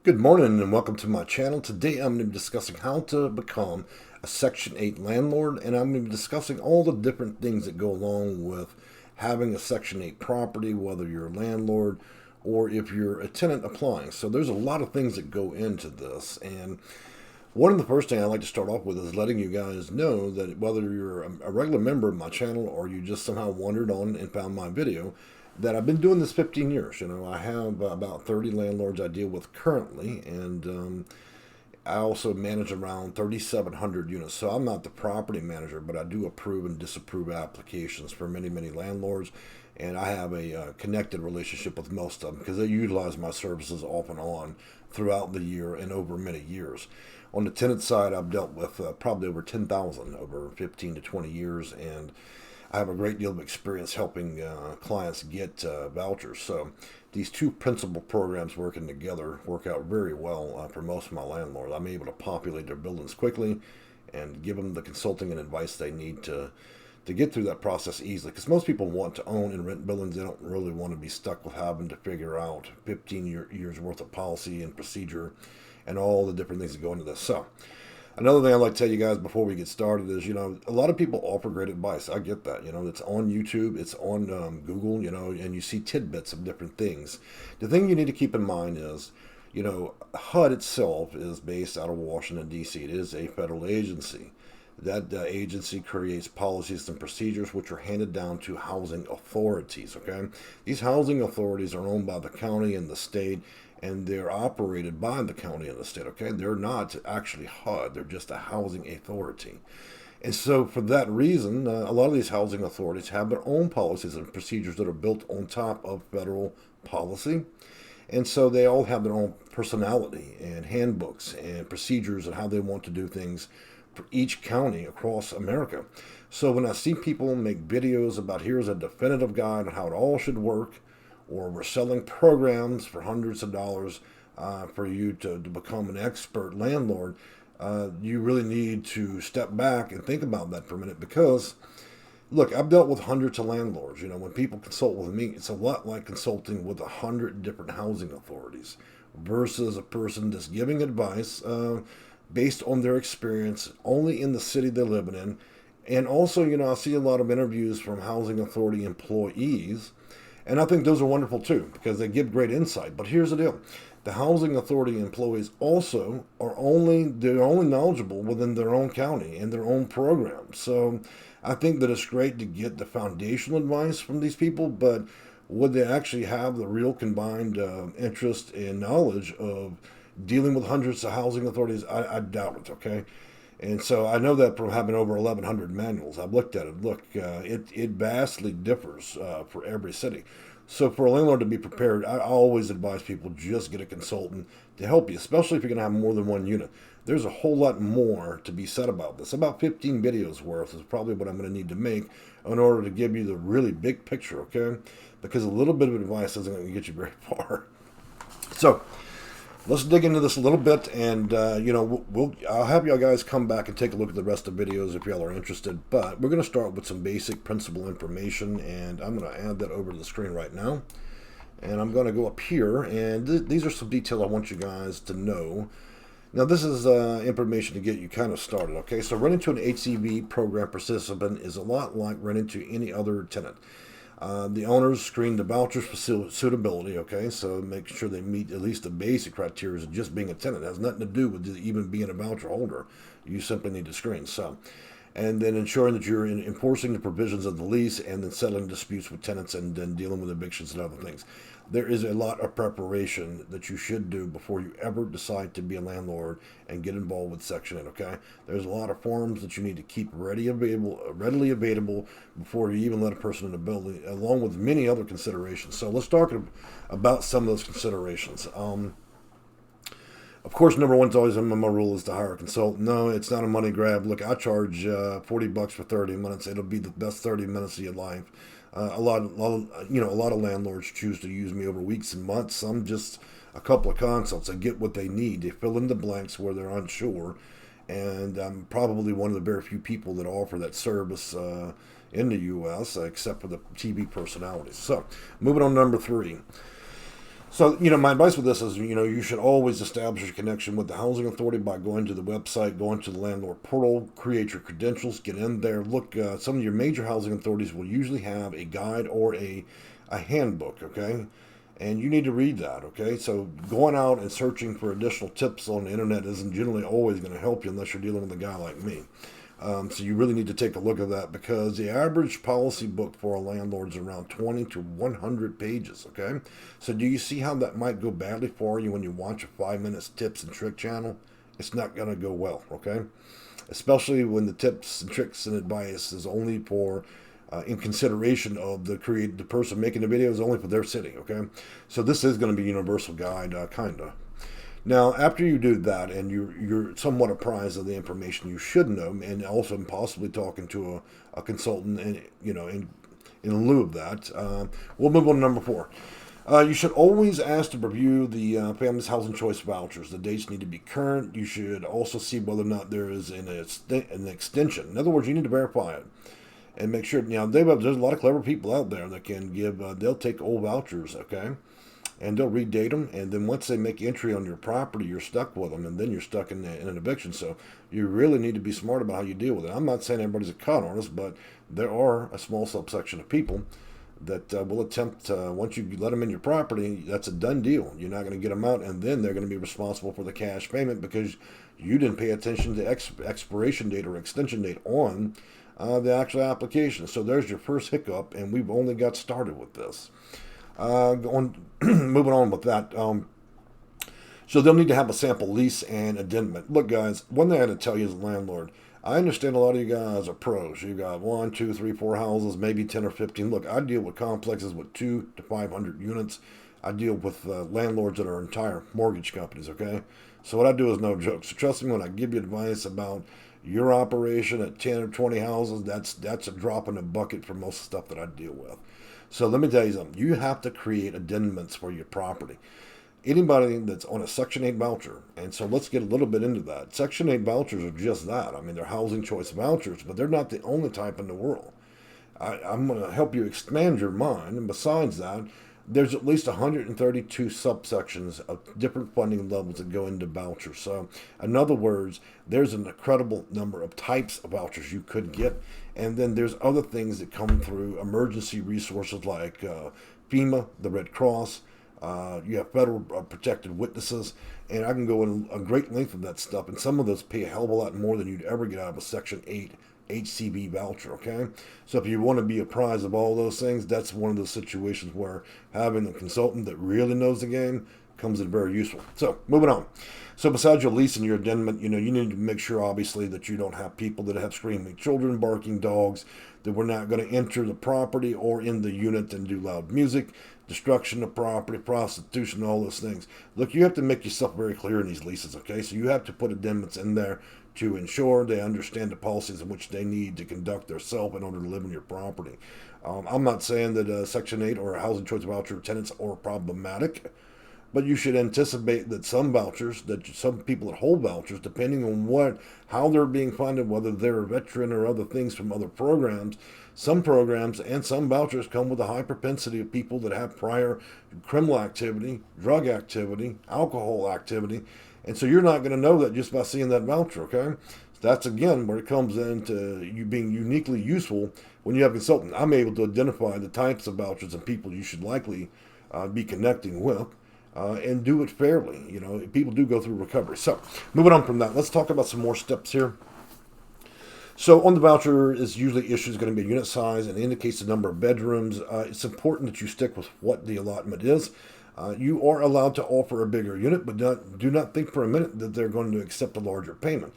Good morning and welcome to my channel. Today I'm going to be discussing how to become a Section 8 landlord, and I'm going to be discussing all the different things that go along with having a Section 8 property, whether you're a landlord or if you're a tenant applying. So there's a lot of things that go into this, and one of the first things I'd like to start off with is letting you guys know that whether you're a regular member of my channel or you just somehow wandered on and found my video, that I've been doing this 15 years. I have about 30 landlords I deal with currently, and I also manage around 3,700 units. So I'm not the property manager, but I do approve and disapprove applications for many, many landlords. And I have a connected relationship with most of them because they utilize my services off and on throughout the year and over many years. On the tenant side, I've dealt with probably over 10,000 over 15 to 20 years, and I have a great deal of experience helping clients get vouchers. So these two principal programs working together work out very well for most of my landlords. I'm able to populate their buildings quickly and give them the consulting and advice they need to get through that process easily. Because most people want to own and rent buildings. They don't really want to be stuck with having to figure out 15 years worth of policy and procedure and all the different things that go into this. So another thing I'd like to tell you guys before we get started is, a lot of people offer great advice. I get that. It's on YouTube, it's on Google, and you see tidbits of different things. The thing you need to keep in mind is, HUD itself is based out of Washington, D.C. It is a federal agency. That agency creates policies and procedures which are handed down to housing authorities, okay? These housing authorities are owned by the county and the state, and they're operated by the county and the state, okay? They're not actually HUD, they're just a housing authority. And so for that reason, a lot of these housing authorities have their own policies and procedures that are built on top of federal policy. And so they all have their own personality and handbooks and procedures and how they want to do things for each county across America. So when I see people make videos about here's a definitive guide on how it all should work, or we're selling programs for hundreds of dollars for you to become an expert landlord, you really need to step back and think about that for a minute because, look, I've dealt with hundreds of landlords. When people consult with me, it's a lot like consulting with 100 different housing authorities versus a person that's giving advice based on their experience only in the city they're living in. And also, I see a lot of interviews from housing authority employees, and I think those are wonderful too because they give great insight. But here's the deal. The housing authority employees also they're only knowledgeable within their own county and their own program. So I think that it's great to get the foundational advice from these people, but would they actually have the real combined interest and knowledge of dealing with hundreds of housing authorities? I doubt it, okay? And so I know that from having over 1,100 manuals. I've looked at it. Look, it vastly differs for every city. So for a landlord to be prepared, I always advise people just get a consultant to help you, especially if you're going to have more than one unit. There's a whole lot more to be said about this. About 15 videos worth is probably what I'm going to need to make in order to give you the really big picture, okay? Because a little bit of advice isn't going to get you very far. So let's dig into this a little bit, and I'll have y'all guys come back and take a look at the rest of the videos if y'all are interested. But we're going to start with some basic principal information, and I'm going to add that over to the screen right now. And I'm going to go up here, and these are some details I want you guys to know. Now, this is information to get you kind of started, okay? So running to an HCV program participant is a lot like running to any other tenant. The owners screen the vouchers for suitability, okay? So make sure they meet at least the basic criteria of just being a tenant. It has nothing to do with even being a voucher holder. You simply need to screen. So, and then ensuring that you're enforcing the provisions of the lease and then settling disputes with tenants and then dealing with evictions and other things. There is a lot of preparation that you should do before you ever decide to be a landlord and get involved with Section 8, okay? There's a lot of forms that you need to keep readily available before you even let a person in the building, along with many other considerations. So let's talk about some of those considerations. Of course, number one is always my rule is to hire a consultant. No, it's not a money grab. Look, I charge $40 for 30 minutes. It'll be the best 30 minutes of your life. A lot of landlords choose to use me over weeks and months. Some just a couple of consults. They get what they need. They fill in the blanks where they're unsure. And I'm probably one of the very few people that offer that service in the U.S., except for the TV personalities. So, moving on to number 3. So, my advice with this is, you should always establish a connection with the housing authority by going to the website, going to the landlord portal, create your credentials, get in there. Look, some of your major housing authorities will usually have a guide or a handbook, okay? And you need to read that, okay? So going out and searching for additional tips on the internet isn't generally always going to help you unless you're dealing with a guy like me. So you really need to take a look at that, because the average policy book for a landlord is around 20 to 100 pages, okay? So do you see how that might go badly for you when you watch a 5 minutes tips and trick channel? It's not going to go well, okay? Especially when the tips and tricks and advice is only for in consideration of the person making the video is only for their city, okay? So this is going to be a universal guide, kind of. Now, after you do that and you're somewhat apprised of the information you should know, and also possibly talking to a consultant, and in lieu of that, we'll move on to number 4. You should always ask to review the family's housing choice vouchers. The dates need to be current. You should also see whether or not there is an extension. In other words, you need to verify it and make sure. There's a lot of clever people out there that can give. They'll take old vouchers, okay, and they'll redate them, and then once they make entry on your property, you're stuck with them, and then you're stuck in an eviction. So you really need to be smart about how you deal with it. I'm not saying everybody's a con artist, but there are a small subsection of people that will attempt, once you let them in your property, that's a done deal. You're not going to get them out, and then they're going to be responsible for the cash payment because you didn't pay attention to expiration date or extension date on the actual application. So there's your first hiccup, and we've only got started with this. Moving on with that. So they'll need to have a sample lease and addendum. Look, guys, one thing I had to tell you as a landlord, I understand a lot of you guys are pros. You got 1, 2, 3, 4 houses, maybe 10 or 15. Look, I deal with complexes with 2 to 500 units. I deal with landlords that are entire mortgage companies, okay? So what I do is no joke. So trust me when I give you advice about your operation at 10 or 20 houses, that's a drop in the bucket for most stuff that I deal with. So let me tell you something. You have to create addendums for your property. Anybody that's on a Section 8 voucher, and so let's get a little bit into that. Section 8 vouchers are just that. I mean, they're housing choice vouchers, but they're not the only type in the world. I'm going to help you expand your mind, and besides that, there's at least 132 subsections of different funding levels that go into vouchers. So, in other words, there's an incredible number of types of vouchers you could get, and then there's other things that come through emergency resources like FEMA, the Red Cross. You have federal protected witnesses, and I can go in a great length of that stuff, and some of those pay a hell of a lot more than you'd ever get out of a Section 8 HCV voucher, okay? So if you want to be apprised of all those things, that's one of those situations where having a consultant that really knows the game comes in very useful. So, moving on. So besides your lease and your addendum, you need to make sure, obviously, that you don't have people that have screaming children, barking dogs, that we're not going to enter the property or in the unit and do loud music, destruction of property, prostitution, all those things. Look, you have to make yourself very clear in these leases, okay? So you have to put addendums in there to ensure they understand the policies in which they need to conduct themselves in order to live in your property. I'm not saying that Section 8 or a housing choice voucher tenants are problematic, but you should anticipate that some vouchers, that some people that hold vouchers, depending on how they're being funded, whether they're a veteran or other things from other programs, some programs and some vouchers come with a high propensity of people that have prior criminal activity, drug activity, alcohol activity, and so you're not going to know that just by seeing that voucher, okay? So that's, again, where it comes into you being uniquely useful when you have a consultant. I'm able to identify the types of vouchers and people you should likely be connecting with. And do it fairly. People do go through recovery. So, moving on from that, let's talk about some more steps here. So, on the voucher is usually issued going to be unit size and indicates the number of bedrooms. It's important that you stick with what the allotment is. You are allowed to offer a bigger unit, but do not think for a minute that they're going to accept a larger payment.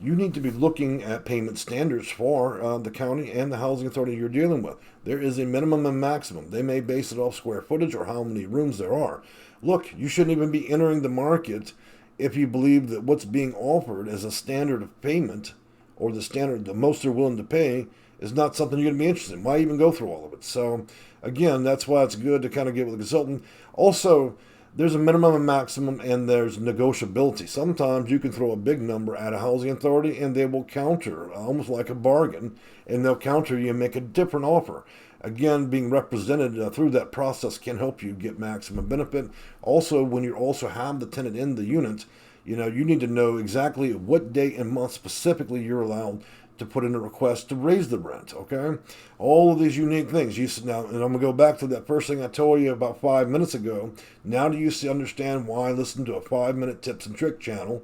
You need to be looking at payment standards for the county and the housing authority you're dealing with. There is a minimum and maximum. They may base it off square footage or how many rooms there are. Look, you shouldn't even be entering the market if you believe that what's being offered as a standard of payment or the most they're willing to pay is not something you're going to be interested in. Why even go through all of it? So, again, that's why it's good to kind of get with a consultant. Also, there's a minimum and maximum, and there's negotiability. Sometimes you can throw a big number at a housing authority, and they will counter, almost like a bargain, and they'll counter you and make a different offer. again, being represented through that process can help you get maximum benefit. Also, when you also have the tenant in the unit, you need to know exactly what day and month specifically you're allowed to put in a request to raise the rent. Okay, all of these unique things. Now, and I'm gonna go back to that first thing I told you about 5 minutes ago. Now, do you understand why I listen to a 5-minute tips and trick channel?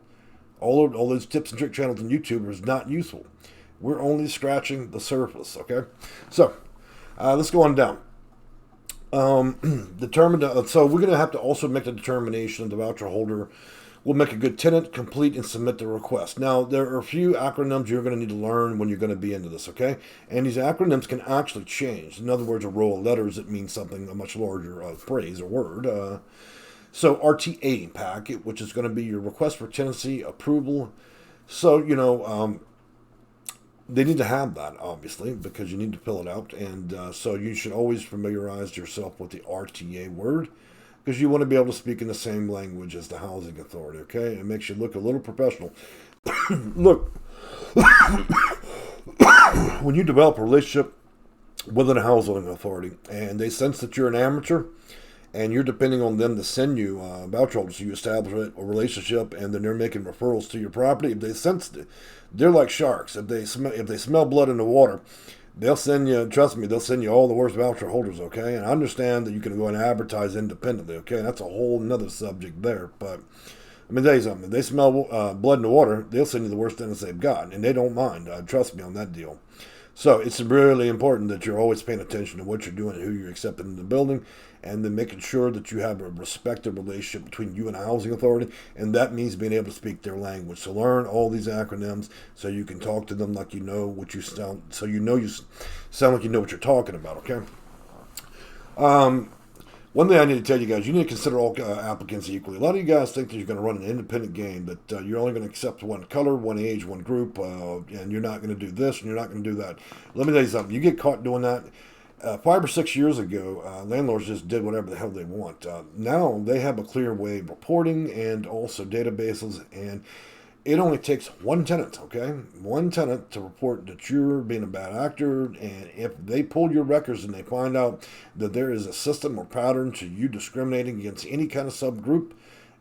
All those tips and trick channels on YouTube is not useful. We're only scratching the surface. Okay, so let's go on down. So we're going to have to also make the determination the voucher holder will make a good tenant, complete, and submit the request. Now, there are a few acronyms you're going to need to learn when you're going to be into this, okay? And these acronyms can actually change. In other words, a row of letters that means something, a much larger phrase or word. So RTA packet, which is going to be your request for tenancy approval. So, they need to have that, obviously, because you need to fill it out. And so you should always familiarize yourself with the RTA word, because you want to be able to speak in the same language as the housing authority, okay? It makes you look a little professional. Look, when you develop a relationship with a housing authority and they sense that you're an amateur and you're depending on them to send you voucher holders, so you establish a relationship and then they're making referrals to your property, if they sense it, they're like sharks. If they smell blood in the water, they'll send you, trust me, they'll send you all the worst voucher holders, okay? And I understand that you can go and advertise independently, okay? That's a whole nother subject there. But let me tell you something. If they smell blood in the water, they'll send you the worst tenants they've got, and they don't mind. Trust me on that deal. So it's really important that you're always paying attention to what you're doing and who you're accepting in the building, and then making sure that you have a respectful relationship between you and a housing authority, and that means being able to speak their language. So learn all these acronyms so you can talk to them like you know what you sound, so you sound like you know what you're talking about, okay? One thing I need to tell you guys, you need to consider all applicants equally. A lot of you guys think that you're going to run an independent game, that you're only going to accept one color, one age, one group, and you're not going to do this and you're not going to do that. Let me tell you something. You get caught doing that. 5 or 6 years ago, landlords just did whatever the hell they want. Now they have a clear way of reporting and also databases, and it only takes one tenant, okay? One tenant to report that you're being a bad actor, and if they pull your records and they find out that there is a system or pattern to you discriminating against any kind of subgroup,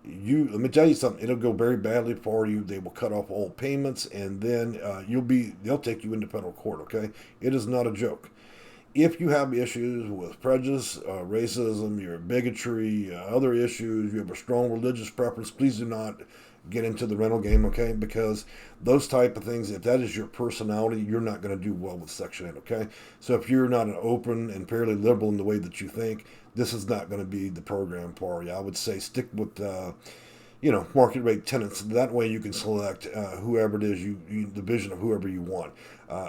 let me tell you something, it'll go very badly for you. They will cut off all payments, and then they'll take you into federal court, okay? It is not a joke. If you have issues with prejudice, racism, your bigotry, other issues, you have a strong religious preference, please do not get into the rental game, okay? Because those type of things, if that is your personality, you're not going to do well with Section 8, okay? So if you're not an open and fairly liberal in the way that you think, this is not going to be the program for you. I would say stick with, market rate tenants. That way you can select whoever it is, the vision of whoever you want.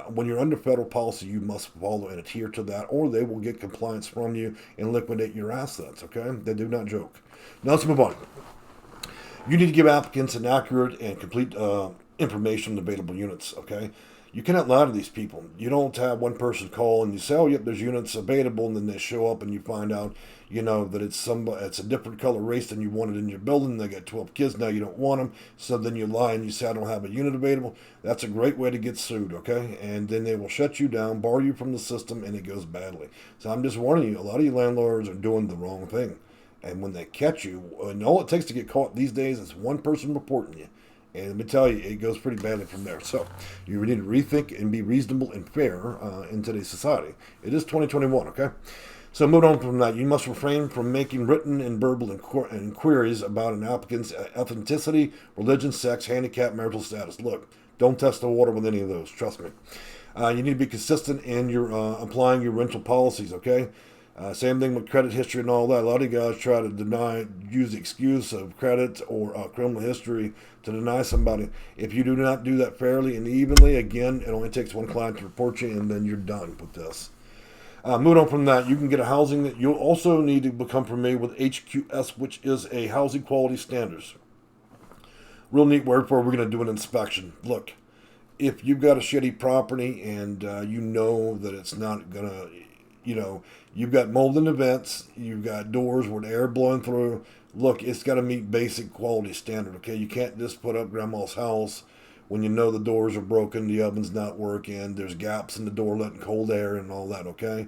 When you're under federal policy, you must follow and adhere to that, or they will get compliance from you and liquidate your assets, okay? They do not joke. Now let's move on. You need to give applicants an accurate and complete information on available units, okay? You cannot lie to these people. You don't have one person call and you say, oh, yep, there's units available, and then they show up and you find out, that it's a different color race than you wanted in your building. They got 12 kids, now you don't want them. So then you lie and you say, I don't have a unit available. That's a great way to get sued, okay? And then they will shut you down, bar you from the system, and it goes badly. So I'm just warning you, a lot of you landlords are doing the wrong thing. And when they catch you, and all it takes to get caught these days is one person reporting you. And let me tell you, it goes pretty badly from there. So you need to rethink and be reasonable and fair in today's society. It is 2021, okay? So moving on from that, you must refrain from making written and verbal inquiries about an applicant's ethnicity, religion, sex, handicap, marital status. Look, don't test the water with any of those. Trust me. You need to be consistent in your applying your rental policies, okay? Same thing with credit history and all that. A lot of guys try to use the excuse of credit or criminal history to deny somebody. If you do not do that fairly and evenly, again, it only takes one client to report you, and then you're done with this. Moving on from that, you can get a housing that you'll also need to become familiar with HQS, which is a housing quality standards. Real neat word for it. We're going to do an inspection. Look, if you've got a shitty property and you know that it's not going to, you've got mold in the vents, you've got doors with air blowing through. Look, it's got to meet basic quality standard, okay? You can't just put up grandma's house when you know the doors are broken, the oven's not working, there's gaps in the door letting cold air and all that, okay?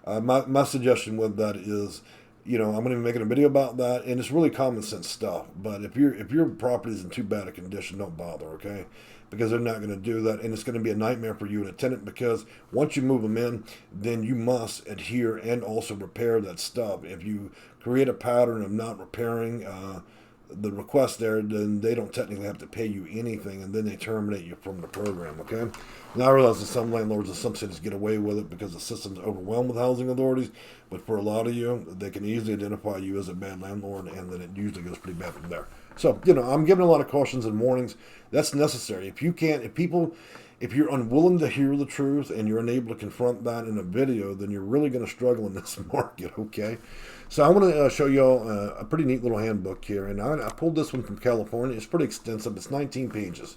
My suggestion with that is, I'm going to be making a video about that, and it's really common sense stuff. But if your property is in too bad a condition, don't bother, okay? Because they're not going to do that, and it's going to be a nightmare for you and a tenant, because once you move them in, then you must adhere and also repair that stuff. If you create a pattern of not repairing the request there, then they don't technically have to pay you anything, and then they terminate you from the program, okay? Now I realize that some landlords and some cities get away with it because the system's overwhelmed with housing authorities, but for a lot of you, they can easily identify you as a bad landlord, and then it usually goes pretty bad from there. So, I'm giving a lot of cautions and warnings. That's necessary. If you're unwilling to hear the truth and you're unable to confront that in a video, then you're really going to struggle in this market, okay? So I want to show y'all a pretty neat little handbook here, and I pulled this one from California. It's pretty extensive. It's 19 pages.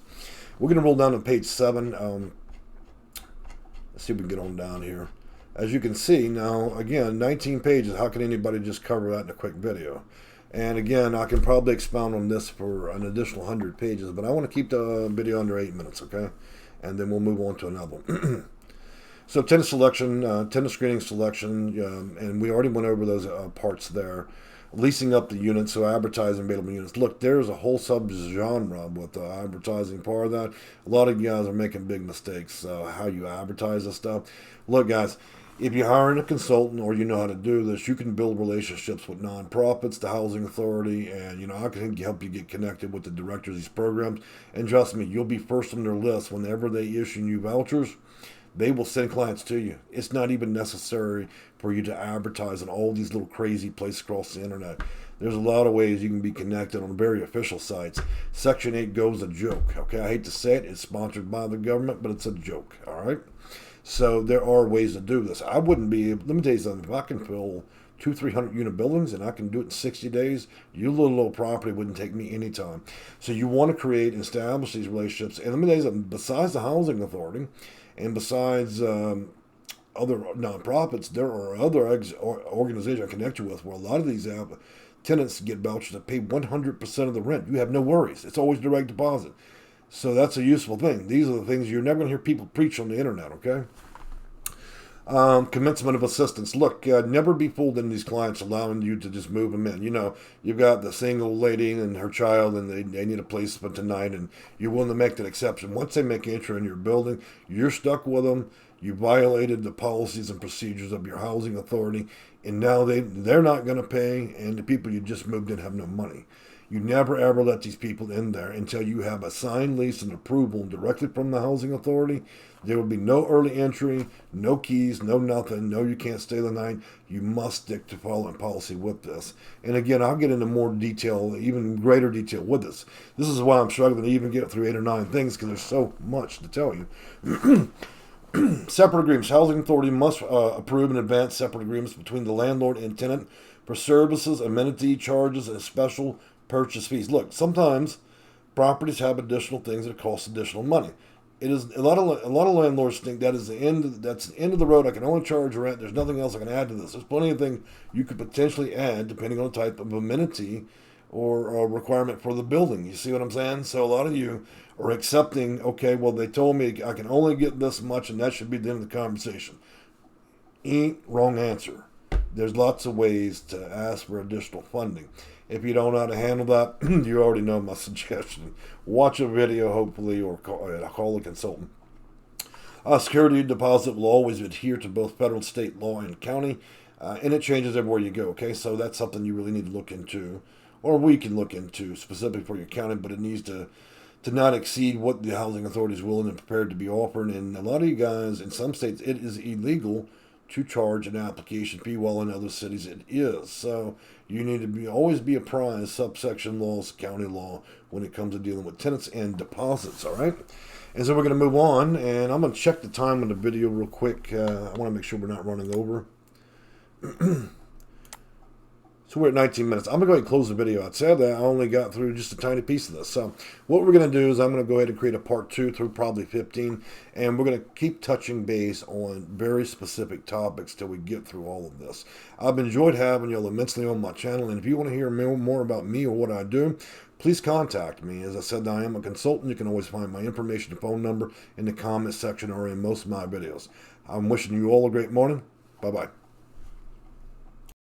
We're going to roll down to page 7. Let's see if we can get on down here. As you can see, now, again, 19 pages. How can anybody just cover that in a quick video? And again, I can probably expound on this for an additional 100 pages, but I want to keep the video under 8 minutes, okay? And then we'll move on to another one. So tenant selection, tenant screening selection, and we already went over those parts there. Leasing up the units, so advertising available units. Look, there's a whole sub-genre with the advertising part of that. A lot of you guys are making big mistakes how you advertise this stuff. Look, guys, if you're hiring a consultant or you know how to do this, you can build relationships with nonprofits, the housing authority, and I can help you get connected with the directors of these programs. And trust me, you'll be first on their list whenever they issue new vouchers. They will send clients to you. It's not even necessary for you to advertise on all these little crazy places across the internet. There's a lot of ways you can be connected on very official sites. Section 8 goes a joke. Okay, I hate to say it. It's sponsored by the government, but it's a joke. All right. So there are ways to do this. I wouldn't be able, let me tell you something. If I can fill 200-300 unit buildings and I can do it in 60 days, your little old property wouldn't take me any time. So you want to create and establish these relationships. And let me tell you something. Besides the housing authority, and besides other nonprofits, there are other organizations I connect you with where a lot of these tenants get vouchers that pay 100% of the rent. You have no worries. It's always direct deposit. So that's a useful thing. These are the things you're never going to hear people preach on the internet, okay? Commencement of assistance. Look, never be fooled in these clients allowing you to just move them in. You've got the single lady and her child, and they need a place for tonight, and you're willing to make that exception. Once they make entry in your building, you're stuck with them. You violated the policies and procedures of your housing authority, and now they're not going to pay, and the people you just moved in have no money. You never ever let these people in there until you have a signed lease and approval directly from the housing authority. There will be no early entry, no keys, no nothing. No, you can't stay the night. You must stick to following policy with this. And again, I'll get into more detail, even greater detail with this. This is why I'm struggling to even get through 8 or 9 things, because there's so much to tell you. Separate agreements. Housing authority must approve in advance separate agreements between the landlord and tenant for services, amenity charges, and special purchase fees. Look, sometimes properties have additional things that cost additional money. It is a lot of landlords think that is that's the end of the road. I can only charge rent. There's nothing else I can add to this. There's plenty of things you could potentially add depending on the type of amenity or requirement for the building. You see what I'm saying? So a lot of you are accepting, okay, well, they told me I can only get this much, and that should be the end of the conversation. Wrong answer. There's lots of ways to ask for additional funding. If you don't know how to handle that, you already know my suggestion. Watch a video, hopefully, or call a consultant. Security deposit will always adhere to both federal, state law, and county, and it changes everywhere you go, okay? So that's something you really need to look into, or we can look into specifically for your county, but it needs to not exceed what the housing authority is willing and prepared to be offering. And a lot of you guys, in some states, it is illegal to charge an application fee, while in other cities it is. So you need to always be apprised subsection laws, county law, when it comes to dealing with tenants and deposits, all right? And so we're going to move on, and I'm going to check the time on the video real quick. I want to make sure we're not running over. So we're at 19 minutes. I'm going to go ahead and close the video out. Sadly, I only got through just a tiny piece of this. So what we're going to do is I'm going to go ahead and create a part 2 through probably 15. And we're going to keep touching base on very specific topics till we get through all of this. I've enjoyed having you all immensely on my channel. And if you want to hear more about me or what I do, please contact me. As I said, I am a consultant. You can always find my information and phone number in the comment section or in most of my videos. I'm wishing you all a great morning. Bye-bye.